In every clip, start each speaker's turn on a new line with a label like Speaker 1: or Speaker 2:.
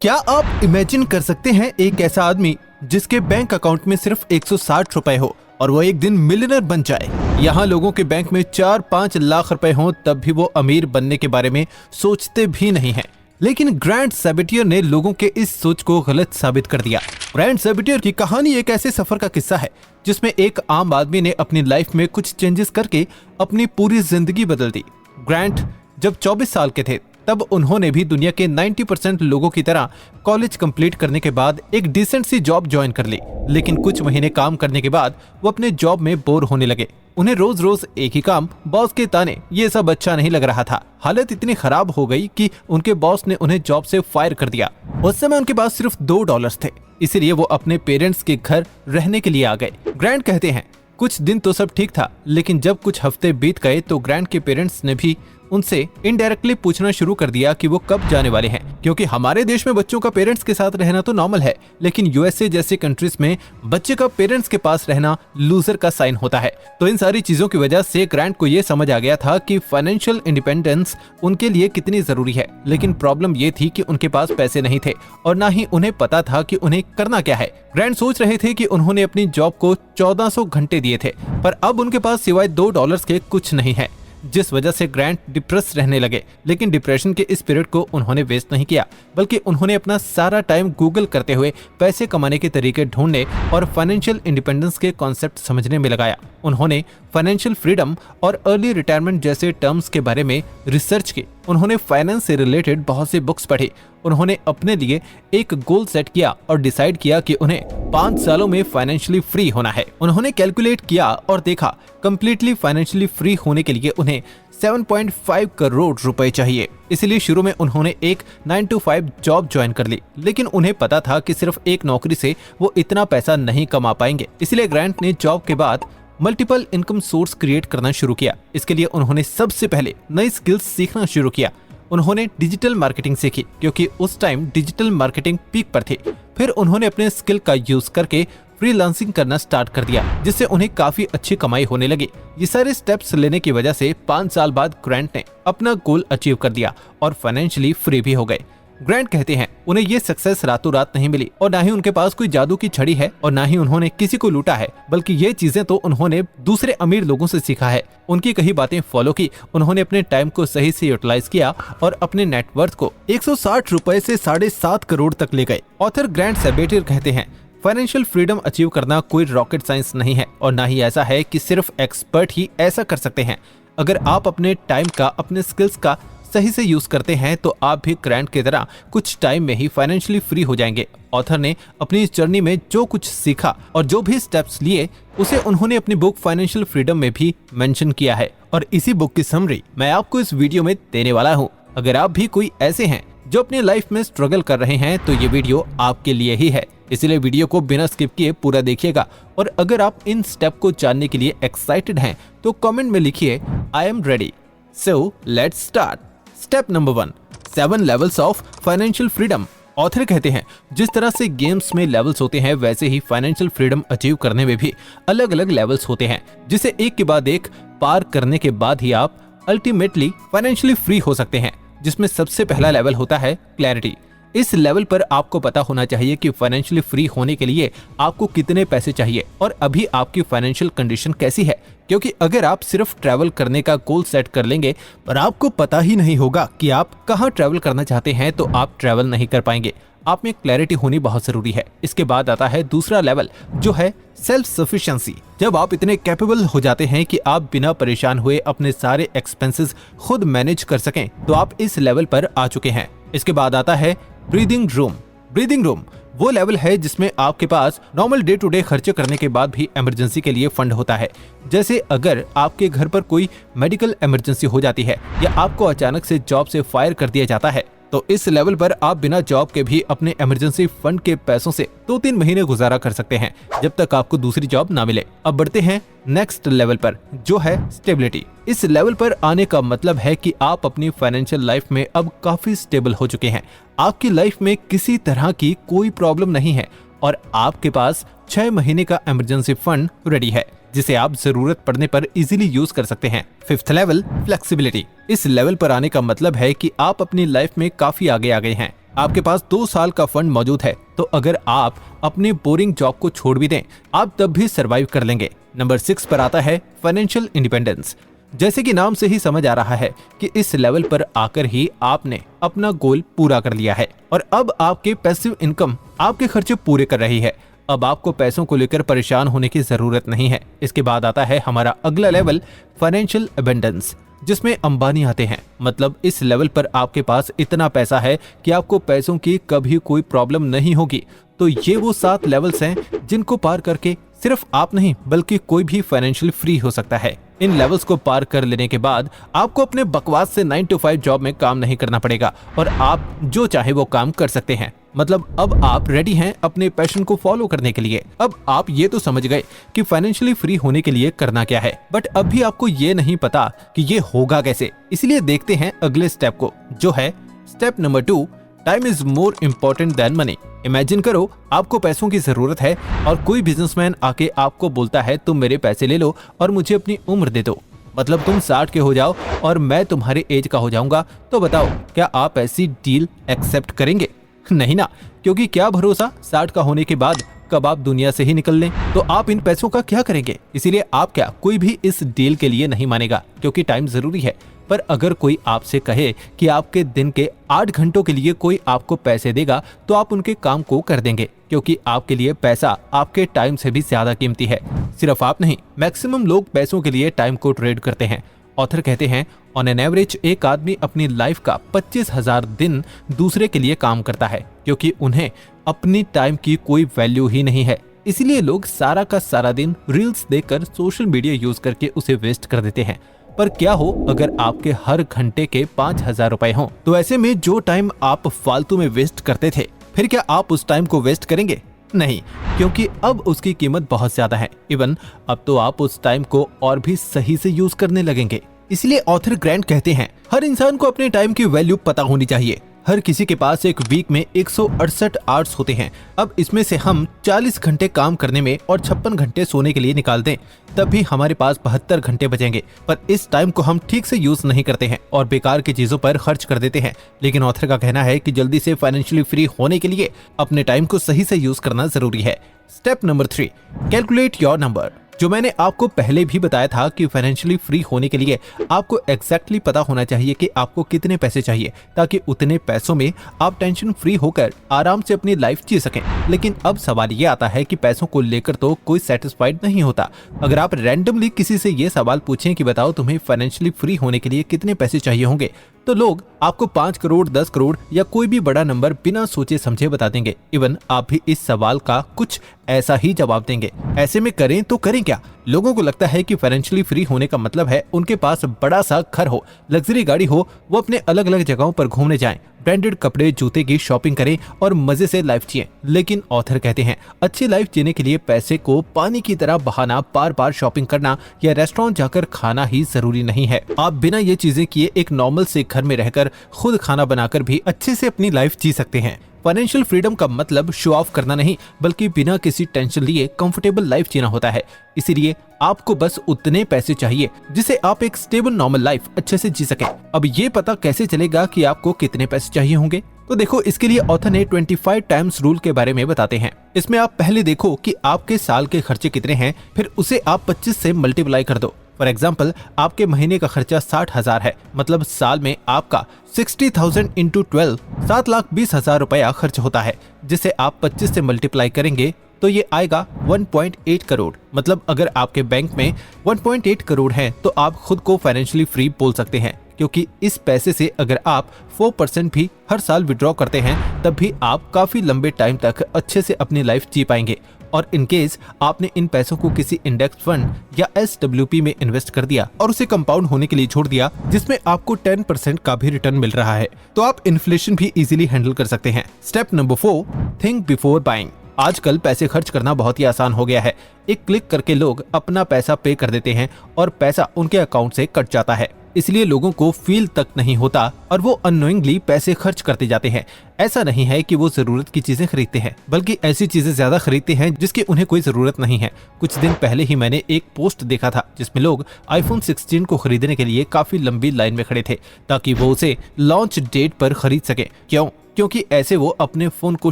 Speaker 1: क्या आप इमेजिन कर सकते हैं एक ऐसा आदमी जिसके बैंक अकाउंट में सिर्फ 160 रुपए हो और वो एक दिन मिलियनर बन जाए। यहाँ लोगों के बैंक में 4-5 लाख रुपए हों तब भी वो अमीर बनने के बारे में सोचते भी नहीं हैं। लेकिन ग्रैंड सैबेटियर ने लोगों के इस सोच को गलत साबित कर दिया। ग्रैंड सैबेटियर की कहानी एक ऐसे सफर का किस्सा है जिसमें एक आम आदमी ने अपनी लाइफ में कुछ चेंजेस करके अपनी पूरी जिंदगी बदल दी। ग्रैंड जब 24 साल के थे तब उन्होंने भी दुनिया के 90% लोगों की तरह कॉलेज कंप्लीट करने के बाद एक डिसेंट सी जॉब ज्वाइन कर ली। लेकिन कुछ महीने काम करने के बाद वो अपने जॉब में बोर होने लगे। उन्हें रोज रोज एक ही काम, बॉस के ताने, ये सब अच्छा नहीं लग रहा था। हालत इतनी खराब हो गई कि उनके बॉस ने उन्हें जॉब से फायर कर दिया। उस समय उनके पास सिर्फ $2 थे, इसीलिए वो अपने पेरेंट्स के घर रहने के लिए आ गए। ग्रैंड कहते हैं कुछ दिन तो सब ठीक था, लेकिन जब कुछ हफ्ते बीत गए तो ग्रैंड के पेरेंट्स ने भी उनसे इनडायरेक्टली पूछना शुरू कर दिया कि वो कब जाने वाले हैं, क्योंकि हमारे देश में बच्चों का पेरेंट्स के साथ रहना तो नॉर्मल है, लेकिन यूएसए जैसे कंट्रीज में बच्चे का पेरेंट्स के पास रहना लूजर का साइन होता है। तो इन सारी चीजों की वजह से ग्रैंड को ये समझ आ गया था कि फाइनेंशियल इंडिपेंडेंस उनके लिए कितनी जरूरी है। लेकिन प्रॉब्लम ये थी कि उनके पास पैसे नहीं थे और ना ही उन्हें पता था कि उन्हें करना क्या है। ग्रैंड सोच रहे थे कि उन्होंने अपनी जॉब को 1400 घंटे दिए थे, पर अब उनके पास सिवाय $2 के कुछ नहीं है, जिस वजह से ग्रैंड डिप्रेस रहने लगे। लेकिन डिप्रेशन के इस पीरियड को उन्होंने वेस्ट नहीं किया, बल्कि उन्होंने अपना सारा टाइम गूगल करते हुए पैसे कमाने के तरीके ढूंढने और फाइनेंशियल इंडिपेंडेंस के कॉन्सेप्ट समझने में लगाया। उन्होंने फाइनेंशियल फ्रीडम और अर्ली रिटायरमेंट जैसे टर्म्स के बारे में रिसर्च की। उन्होंने फाइनेंस से रिलेटेड बहुत सी बुक्स पढ़ी। उन्होंने अपने लिए एक गोल सेट किया और डिसाइड किया कि उन्हें 5 सालों में फाइनेंशियली फ्री होना है। उन्होंने कैलकुलेट किया और देखा कंप्लीटली फाइनेंशियली फ्री होने के लिए उन्हें 7.5 करोड़ रुपए चाहिए। इसलिए शुरू में उन्होंने एक 9 to 5 जॉब ज्वाइन कर ली, लेकिन उन्हें पता था कि सिर्फ एक नौकरी से वो इतना पैसा नहीं कमा पाएंगे। इसलिए ग्रैंट ने जॉब के बाद मल्टीपल इनकम सोर्स क्रिएट करना शुरू किया। इसके लिए उन्होंने सबसे पहले नई स्किल्स सीखना शुरू किया। उन्होंने डिजिटल मार्केटिंग सीखी, क्योंकि उस टाइम डिजिटल मार्केटिंग पीक पर थी। फिर उन्होंने अपने स्किल का यूज करके फ्रीलांसिंग करना स्टार्ट कर दिया, जिससे उन्हें काफी अच्छी कमाई होने लगी। ये सारे स्टेप्स लेने की वजह से 5 साल बाद ग्रैंट ने अपना गोल अचीव कर दिया और फाइनेंशियली फ्री भी हो गए। ग्रैंट कहते हैं उन्हें ये सक्सेस रातों रात नहीं मिली और ना ही उनके पास कोई जादू की छड़ी है और ना ही उन्होंने किसी को लूटा है, बल्कि ये चीजें तो उन्होंने दूसरे अमीर लोगों से सीखा है। उनकी कही बातें फॉलो की, उन्होंने अपने टाइम को सही से यूटिलाइज किया और अपने नेटवर्थ को 160 रुपए से 7.5 करोड़ तक ले गए। ऑथर ग्रैंड सैबेटियर कहते हैं फाइनेंशियल फ्रीडम अचीव करना कोई रॉकेट साइंस नहीं है और ना ही ऐसा है कि सिर्फ एक्सपर्ट ही ऐसा कर सकते हैं। अगर आप अपने टाइम का, अपने स्किल्स का सही से यूज करते हैं तो आप भी ग्रैंड की तरह कुछ टाइम में ही फाइनेंशियली फ्री हो जाएंगे। ऑथर ने अपनी इस जर्नी में जो कुछ सीखा और जो भी स्टेप्स लिए उसे उन्होंने अपनी बुक फाइनेंशियल फ्रीडम में भी मेंशन किया है और इसी बुक की समरी मैं आपको इस वीडियो में देने वाला हूँ। अगर आप भी कोई ऐसे हैं जो अपनी लाइफ में स्ट्रगल कर रहे हैं तो ये वीडियो आपके लिए ही है, इसलिए वीडियो को बिना स्किप किए पूरा देखिएगा। और अगर आप इन स्टेप को जानने के लिए एक्साइटेड हैं तो कमेंट में लिखिए I am ready. So let's start. Step number 1, 7 levels of financial freedom. Author कहते हैं जिस तरह से गेम्स में लेवल्स होते हैं वैसे ही फाइनेंशियल फ्रीडम अचीव करने में भी अलग अलग लेवल्स होते हैं, जिसे एक के बाद एक पार करने के बाद ही आप अल्टीमेटली फाइनेंशियली फ्री हो सकते हैं। जिसमें सबसे पहला लेवल होता है क्लैरिटी। इस लेवल पर आपको पता होना चाहिए कि फाइनेंशियली फ्री होने के लिए आपको कितने पैसे चाहिए और अभी आपकी फाइनेंशियल कंडीशन कैसी है, क्योंकि अगर आप सिर्फ ट्रैवल करने का गोल सेट कर लेंगे पर आपको पता ही नहीं होगा कि आप कहाँ ट्रैवल करना चाहते हैं तो आप ट्रैवल नहीं कर पाएंगे। आप में क्लैरिटी होनी बहुत जरूरी है। इसके बाद आता है दूसरा लेवल जो है सेल्फ सफिशिएंसी। जब आप इतने कैपेबल हो जाते हैं कि आप बिना परेशान हुए अपने सारे एक्सपेंसेस खुद मैनेज कर सकें तो आप इस लेवल पर आ चुके हैं। इसके बाद आता है ब्रीदिंग रूम। ब्रीदिंग रूम वो लेवल है जिसमें आपके पास नॉर्मल डे टू डे खर्चे करने के बाद भी इमरजेंसी के लिए फंड होता है। जैसे अगर आपके घर पर कोई मेडिकल इमरजेंसी हो जाती है या आपको अचानक से जॉब से फायर कर दिया जाता है तो इस लेवल पर आप बिना जॉब के भी अपने इमरजेंसी फंड के पैसों से 2-3 महीने गुजारा कर सकते हैं जब तक आपको दूसरी जॉब ना मिले। अब बढ़ते हैं नेक्स्ट लेवल पर जो है स्टेबिलिटी। इस लेवल पर आने का मतलब है कि आप अपनी फाइनेंशियल लाइफ में अब काफी स्टेबल हो चुके हैं। आपकी लाइफ में किसी तरह की कोई प्रॉब्लम नहीं है और आपके पास 6 महीने का इमरजेंसी फंड रेडी है जिसे आप जरूरत पड़ने पर इजीली यूज कर सकते हैं। 5th level flexibility. इस लेवल पर आने का मतलब है कि आप अपनी लाइफ में काफी आगे आ गए हैं। आपके पास 2 साल का फंड मौजूद है, तो अगर आप अपनी बोरिंग जॉब को छोड़ भी दें, आप तब भी सरवाइव कर लेंगे। नंबर 6 पर आता है फाइनेंशियल इंडिपेंडेंस। जैसे कि नाम से ही समझ आ रहा है कि इस लेवल पर आकर ही आपने अपना गोल पूरा कर लिया है और अब आपके पैसिव इनकम आपके खर्चे पूरे कर रही है। अब आपको पैसों को लेकर परेशान होने की जरूरत नहीं है। इसके बाद आता है हमारा अगला लेवल, फाइनेंशियल एबंडेंस, जिसमें अंबानी आते हैं। मतलब इस लेवल पर आपके पास इतना पैसा है कि आपको पैसों की कभी कोई प्रॉब्लम नहीं होगी। तो ये वो 7 लेवल्स हैं जिनको पार करके सिर्फ आप नहीं बल्कि कोई भी फाइनेंशियल फ्री हो सकता है। इन लेवल्स को पार कर लेने के बाद आपको अपने बकवास से 9 to 5 जॉब में काम नहीं करना पड़ेगा और आप जो चाहे वो काम कर सकते हैं। मतलब अब आप रेडी हैं अपने पैशन को फॉलो करने के लिए। अब आप ये तो समझ गए कि फाइनेंशियली फ्री होने के लिए करना क्या है, बट अब भी आपको ये नहीं पता कि ये होगा कैसे। इसलिए देखते हैं अगले स्टेप को, जो है step number 2, time is more important then money. Imagine करो आपको पैसों की जरूरत है और कोई बिजनेसमैन आके आपको बोलता है तुम मेरे पैसे ले लो और मुझे अपनी उम्र दे दो। मतलब तुम 60 के हो जाओ और मैं तुम्हारे एज का हो जाऊंगा। तो बताओ क्या आप ऐसी डील एक्सेप्ट करेंगे? नहीं ना, क्योंकि क्या भरोसा 60 का होने के बाद कब आप दुनिया से ही निकल लें। तो आप इन पैसों का क्या करेंगे? इसीलिए आप क्या, कोई भी इस डील के लिए नहीं मानेगा, क्योंकि टाइम जरूरी है। पर अगर कोई आपसे कहे कि आपके दिन के 8 घंटों के लिए कोई आपको पैसे देगा, तो आप उनके काम को कर देंगे, क्योंकि आपके लिए पैसा आपके टाइम से भी ज्यादा कीमती है। सिर्फ आप नहीं, मैक्सिमम लोग पैसों के लिए टाइम को ट्रेड करते हैं। ऑथर कहते हैं ऑन एन एवरेज एक आदमी अपनी लाइफ का 25,000 दिन दूसरे के लिए काम करता है, क्योंकि उन्हें अपनी टाइम की कोई वैल्यू ही नहीं है। इसलिए लोग सारा का सारा दिन रील्स देखकर, सोशल मीडिया यूज करके उसे वेस्ट कर देते हैं। पर क्या हो अगर आपके हर घंटे के 5,000 रुपए हों? तो ऐसे में जो टाइम आप फालतू में वेस्ट करते थे, फिर क्या आप उस टाइम को वेस्ट करेंगे? नहीं, क्योंकि अब उसकी कीमत बहुत ज्यादा है। इवन अब तो आप उस टाइम को और भी सही से यूज करने लगेंगे। इसलिए ऑथर ग्रैंट कहते हैं हर इंसान को अपने टाइम की वैल्यू पता होनी चाहिए। हर किसी के पास एक वीक में 168 आवर्स होते हैं। अब इसमें से हम 40 घंटे काम करने में और 56 घंटे सोने के लिए निकाल दें, तब भी हमारे पास 72 घंटे बचेंगे। पर इस टाइम को हम ठीक से यूज नहीं करते हैं और बेकार की चीजों पर खर्च कर देते हैं। लेकिन ऑथर का कहना है कि जल्दी से फाइनेंशियली फ्री होने के लिए अपने टाइम को सही से यूज करना जरूरी है। Step number 3, calculate your number. जो मैंने आपको पहले भी बताया था कि फाइनेंशियली फ्री होने के लिए आपको एग्जैक्टली पता होना चाहिए कि आपको कितने पैसे चाहिए, ताकि उतने पैसों में आप टेंशन फ्री होकर आराम से अपनी लाइफ जी सकें। लेकिन अब सवाल ये आता है कि पैसों को लेकर तो कोई सेटिस्फाइड नहीं होता। अगर आप रैंडमली किसी से ये सवाल पूछें कि बताओ तुम्हें फाइनेंशियली फ्री होने के लिए कितने पैसे चाहिए होंगे, तो लोग आपको 5 करोड़, 10 करोड़ या कोई भी बड़ा नंबर बिना सोचे समझे बता देंगे। इवन आप भी इस सवाल का कुछ ऐसा ही जवाब देंगे। ऐसे में करें तो करें क्या? लोगों को लगता है कि फाइनेंशियली फ्री होने का मतलब है उनके पास बड़ा सा घर हो, लग्जरी गाड़ी हो, वो अपने अलग अलग जगहों पर घूमने जाएं, ब्रांडेड कपड़े, जूते की शॉपिंग करें और मजे से लाइफ जिएं। लेकिन ऑथर कहते हैं अच्छी लाइफ जीने के लिए पैसे को पानी की तरह बहाना, बार बार शॉपिंग करना या रेस्टोरेंट जाकर खाना ही जरूरी नहीं है। आप बिना ये चीजें किए एक नॉर्मल से घर में रहकर खुद खाना बनाकर भी अच्छे से अपनी लाइफ जी सकते हैं। फाइनेंशियल फ्रीडम का मतलब शो ऑफ करना नहीं, बल्कि बिना किसी टेंशन लिए कंफर्टेबल लाइफ जीना होता है। इसीलिए आपको बस उतने पैसे चाहिए जिसे आप एक स्टेबल नॉर्मल लाइफ अच्छे से जी सकें। अब ये पता कैसे चलेगा कि आपको कितने पैसे चाहिए होंगे? तो देखो, इसके लिए ऑथर ने 25 टाइम्स रूल के बारे में बताते हैं। इसमें आप पहले देखो कि आपके साल के खर्चे कितने हैं, फिर उसे आप 25 से मल्टीप्लाई कर दो। फॉर एग्जाम्पल, आपके महीने का खर्चा 60,000 है, मतलब साल में आपका 60,000 इंटू 12 7,20,000 रुपया खर्च होता है, जिसे आप 25 से मल्टीप्लाई करेंगे तो ये आएगा 1.8 करोड़। मतलब अगर आपके बैंक में 1.8 करोड़ है तो आप खुद को फाइनेंशियली फ्री बोल सकते हैं, क्योंकि इस पैसे से अगर आप 4% भी हर साल विड्रॉ करते हैं तब भी आप काफी लंबे टाइम तक अच्छे से अपनी लाइफ जी पाएंगे। और इन केस आपने इन पैसों को किसी इंडेक्स फंड या SWP में इन्वेस्ट कर दिया और उसे कंपाउंड होने के लिए छोड़ दिया, जिसमें आपको 10% का भी रिटर्न मिल रहा है, तो आप इन्फ्लेशन भी इजीली हैंडल कर सकते हैं। Step number 4, think before buying. आजकल पैसे खर्च करना बहुत ही आसान हो गया है। एक क्लिक करके लोग अपना पैसा पे कर देते हैं और पैसा उनके अकाउंट से कट जाता है। इसलिए लोगों को फील तक नहीं होता और वो अननोइंगली पैसे खर्च करते जाते हैं। ऐसा नहीं है कि वो जरूरत की चीजें खरीदते हैं, बल्कि ऐसी चीजें ज्यादा खरीदते हैं जिसकी उन्हें कोई जरूरत नहीं है। कुछ दिन पहले ही मैंने एक पोस्ट देखा था जिसमें लोग iPhone 16 को खरीदने के लिए काफी लंबी लाइन में खड़े थे, ताकि वो उसे लॉन्च डेट पर खरीद सके। क्यों? क्योंकि ऐसे वो अपने फोन को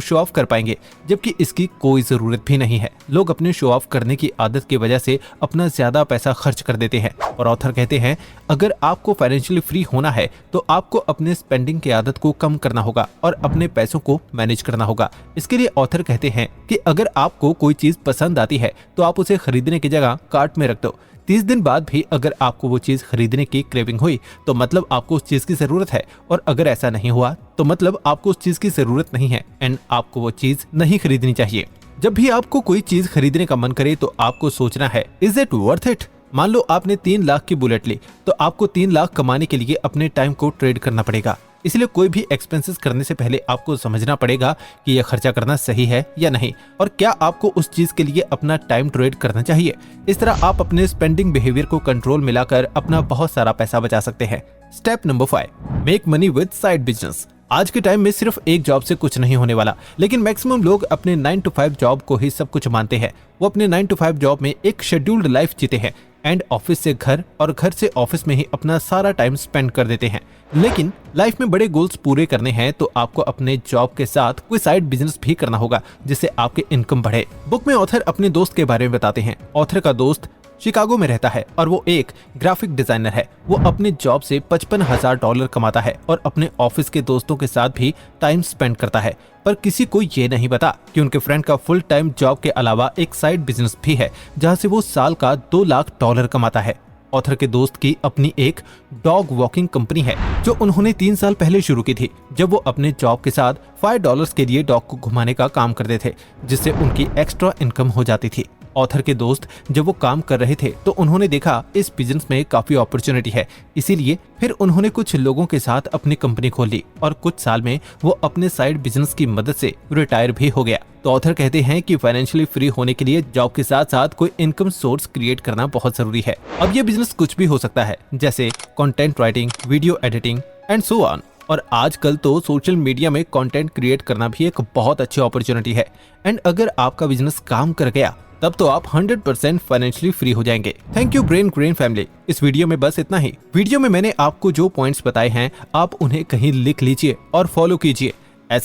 Speaker 1: शो ऑफ कर पाएंगे, जबकि इसकी कोई जरूरत भी नहीं है। लोग अपने शो ऑफ करने की आदत की वजह से अपना ज्यादा पैसा खर्च कर देते हैं। और ऑथर कहते हैं अगर आपको फाइनेंशियली फ्री होना है तो आपको अपने स्पेंडिंग की आदत को कम करना होगा और अपने पैसों को मैनेज करना होगा। इसके लिए ऑथर कहते हैं कि अगर आपको कोई चीज पसंद आती है तो आप उसे खरीदने की जगह कार्ट में रख दो। 30 दिन बाद भी अगर आपको वो चीज खरीदने की क्रेविंग हुई तो मतलब आपको उस चीज की जरूरत है, और अगर ऐसा नहीं हुआ तो मतलब आपको उस चीज की जरूरत नहीं है एंड आपको वो चीज नहीं खरीदनी चाहिए। जब भी आपको कोई चीज खरीदने का मन करे तो आपको सोचना है इज इट वर्थ इट। मान लो आपने 3 लाख की बुलेट ली तो आपको 3 लाख कमाने के लिए अपने टाइम को ट्रेड करना पड़ेगा। इसलिए कोई भी एक्सपेंसेस करने से पहले आपको समझना पड़ेगा कि यह खर्चा करना सही है या नहीं, और क्या आपको उस चीज के लिए अपना टाइम ट्रेड करना चाहिए। इस तरह आप अपने स्पेंडिंग बिहेवियर को कंट्रोल में लाकर अपना बहुत सारा पैसा बचा सकते हैं। Step number 5, make money with side business. आज के टाइम में सिर्फ एक जॉब से कुछ नहीं होने वाला, लेकिन मैक्सिमम लोग अपने 9 to 5 जॉब को ही सब कुछ मानते हैं। वो अपने 9 to 5 जॉब में एक शेड्यूल्ड लाइफ जीते हैं एंड ऑफिस से घर और घर से ऑफिस में ही अपना सारा टाइम स्पेंड कर देते हैं। लेकिन लाइफ में बड़े गोल्स पूरे करने हैं तो आपको अपने जॉब के साथ कोई साइड बिजनेस भी करना होगा जिससे आपके इनकम बढ़े। बुक में ऑथर अपने दोस्त के बारे में बताते हैं। ऑथर का दोस्त शिकागो में रहता है और वो एक ग्राफिक डिजाइनर है। वो अपने जॉब से $55,000 कमाता है और अपने ऑफिस के दोस्तों के साथ भी टाइम स्पेंड करता है, पर किसी को ये नहीं पता कि उनके फ्रेंड का फुल टाइम जॉब के अलावा एक साइड बिजनेस भी है जहां से वो साल का $2 लाख कमाता है। ऑथर के दोस्त की अपनी एक डॉग वॉकिंग कंपनी है जो उन्होंने 3 साल पहले शुरू की थी, जब वो अपने जॉब के साथ $5 के लिए डॉग को घुमाने का काम करते थे, जिससे उनकी एक्स्ट्रा इनकम हो जाती थी। ऑथर के दोस्त जब वो काम कर रहे थे तो उन्होंने देखा इस बिजनेस में काफी अपॉर्चुनिटी है, इसीलिए फिर उन्होंने कुछ लोगों के साथ अपनी कंपनी खोल ली और कुछ साल में वो अपने साइड बिजनेस की मदद से रिटायर भी हो गया। तो ऑथर कहते हैं कि फाइनेंशियली फ्री होने के लिए जॉब के साथ साथ कोई इनकम सोर्स क्रिएट करना बहुत जरूरी है। अब ये बिजनेस कुछ भी हो सकता है, जैसे content writing, video editing and so on. और आजकल तो सोशल मीडिया में कंटेंट क्रिएट करना भी एक बहुत अच्छी अपॉर्चुनिटी है एंड अगर आपका बिजनेस काम कर गया तब तो आप 100% फाइनेंशियली फ्री हो जाएंगे। Thank you brain grain family. इस वीडियो में बस इतना ही। वीडियो में मैंने आपको जो पॉइंट्स बताए हैं आप उन्हें कहीं लिख लीजिए और फॉलो कीजिए